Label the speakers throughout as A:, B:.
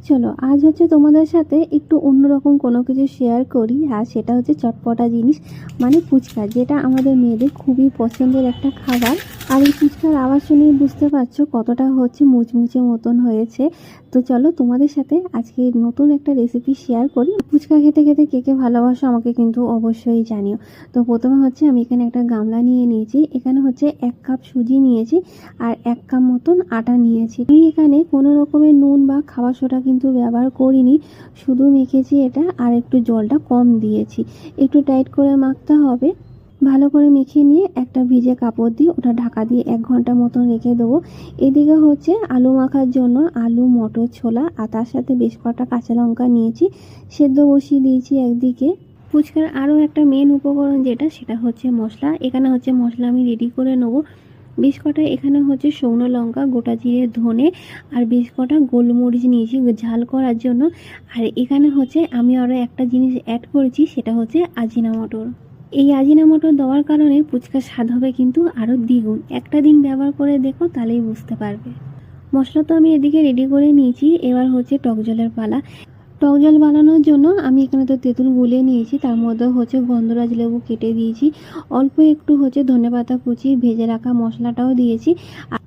A: চলো আজ হচ্ছে তোমাদের সাথে একটু অন্যরকম কোনো কিছু শেয়ার করি। আর সেটা হচ্ছে চটপটা জিনিস, মানে ফুচকা, যেটা আমাদের মেয়েদের খুবই পছন্দের একটা খাবার। আর এই ফুচকার আওয়াজ শুনেই বুঝতে পারছো কতটা হচ্ছে মুচমুচে মতন হয়েছে। তো চলো তোমাদের সাথে আজকে নতুন একটা রেসিপি শেয়ার করি। ফুচকা খেতে খেতে কে কে ভালোবাসো আমাকে কিন্তু অবশ্যই জানিও। তো প্রথমে হচ্ছে আমি এখানে একটা গামলা নিয়ে নিয়েছি, এখানে হচ্ছে 1 কাপ সুজি নিয়েছি আর 1 কাপ মতন আটা নিয়েছি। আমি এখানে কোনো রকমের নুন বা খাবার সোডা কিন্তু ব্যবহার করিনি, শুধু মেখেছি এটা আর একটু জলটা কম দিয়েছি। একটু টাইট করে মাখতে হবে। ভালো করে মেখে নিয়ে একটা ভিজে কাপড় দিয়ে ওটা ঢাকা দিয়ে 1 ঘন্টা মতন রেখে দেবো। এদিকে হচ্ছে আলু মাখার জন্য আলু, মটর, ছোলা আর তার সাথে বেশ কটা কাঁচা লঙ্কা নিয়েছি, সেদ্ধ বসিয়ে দিয়েছি একদিকে। ফুচকার আরও একটা মেন উপকরণ যেটা, সেটা হচ্ছে মশলা। এখানে হচ্ছে মশলা আমি রেডি করে নেবো। বেশ কটা এখানে হচ্ছে শুকনো লঙ্কা, গোটা জিরে, ধনে আর বেশ কটা গোলমরিচ নিয়েছি ঝাল করার জন্য। আর এখানে হচ্ছে আমি আরও একটা জিনিস অ্যাড করেছি, সেটা হচ্ছে আজিনামটর। এই আজিনামটর দেওয়ার কারণে ফুচকার স্বাদ হবে কিন্তু আরও দ্বিগুণ। একটা দিন ব্যবহার করে দেখো, তাহলেই বুঝতে পারবে। মশলা তো আমি এদিকে রেডি করে নিয়েছি, এবার হচ্ছে টক জলের পালা। টক জল বানানোর জন্য আমি এখানে তো তেঁতুল গুলিয়ে নিয়েছি, তার মধ্যে হচ্ছে গন্ধরাজ লেবু কেটে দিয়েছি, অল্প একটু হচ্ছে ধনেপাতা কুচি, ভেজে রাখা মশলাটাও দিয়েছি।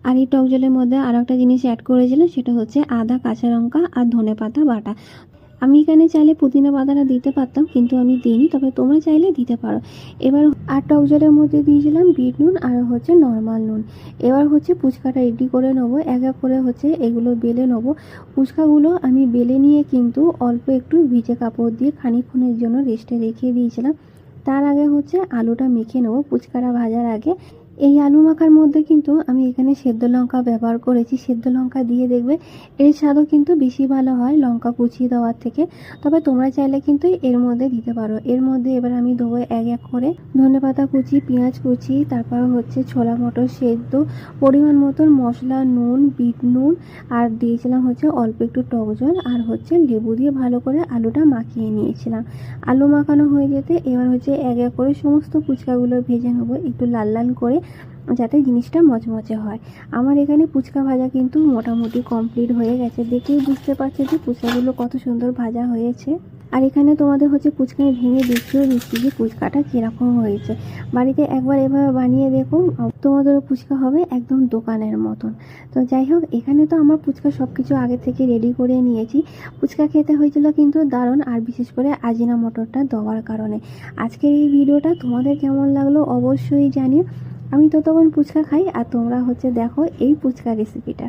A: আর এই টক জলের মধ্যে আরও একটা জিনিস অ্যাড করেছিলাম, সেটা হচ্ছে আদা, কাঁচা লঙ্কা আর ধনেপাতা বাটা। আমি এখানে চাইলে পুদিনা পাতাটা দিতে পারতাম, কিন্তু আমি দিইনি, তবে তোমরা চাইলে দিতে পারো। এবার আর টক জলের মধ্যে দিয়েছিলাম বিট নুন আর হচ্ছে নর্মাল নুন। এবার হচ্ছে ফুচকাটা রেডি করে নেবো, এক এক করে হচ্ছে এগুলো বেলে নেবো। ফুচকাগুলো আমি বেলে নিয়ে কিন্তু অল্প একটু ভিজে কাপড় দিয়ে খানিকক্ষণের জন্য রেস্টে রেখে দিয়েছিলাম। তার আগে হচ্ছে আলুটা মেখে নেবো ফুচকাটা ভাজার আগে। এই আলু মাখার মধ্যে কিন্তু আমি এখানে সেদ্ধ লঙ্কা ব্যবহার করেছি। সেদ্ধ লঙ্কা দিয়ে দেখবে এর স্বাদও কিন্তু বেশি ভালো হয় লঙ্কা কুচিয়ে দেওয়ার থেকে। তবে তোমরা চাইলে কিন্তু এর মধ্যে দিতে পারো। এর মধ্যে এবার আমি দেবো এক এক করে ধনেপাতা কুচি, পেঁয়াজ কুচি, তারপর হচ্ছে ছোলা মটর সেদ্ধ, পরিমাণ মতন মশলা, নুন, বিট নুন, আর দিয়েছিলাম হচ্ছে অল্প একটু টক জল আর হচ্ছে লেবু দিয়ে ভালো করে আলুটা মাখিয়ে নিয়েছিলাম। আলু মাখানো হয়ে যেতে এবার হচ্ছে এক এক করে সমস্ত ফুচকাগুলো ভেজে নেবো একটু লাল লাল করে, যাতে জিনিসটা মচমচে হয়। আমার এখানে ফুচকা ভাজা কিন্তু মোটামুটি কমপ্লিট হয়ে গেছে, দেখেই বুঝতে পারছো যে ফুচকাগুলো কত সুন্দর ভাজা হয়েছে। আর এখানে তোমাদের হচ্ছে ফুচকা ভেঙে দেখিয়েও দিচ্ছি যে ফুচকাটা কীরকম হয়েছে। বাড়িতে একবার এভাবে বানিয়ে দেখো, তোমাদেরও ফুচকা হবে একদম দোকানের মতন। তো যাই হোক, এখানে তো আমার ফুচকা সব কিছু আগে থেকে রেডি করে নিয়েছি। ফুচকা খেতে হয়েছিল কিন্তু দারুণ, আর বিশেষ করে আজিনামটরটা দেওয়ার কারণে। আজকের এই ভিডিওটা তোমাদের কেমন লাগলো অবশ্যই জানিও। আমি ততক্ষণ ফুচকা খাই আর তোমরা হচ্ছে দেখো এই ফুচকা রেসিপিটা।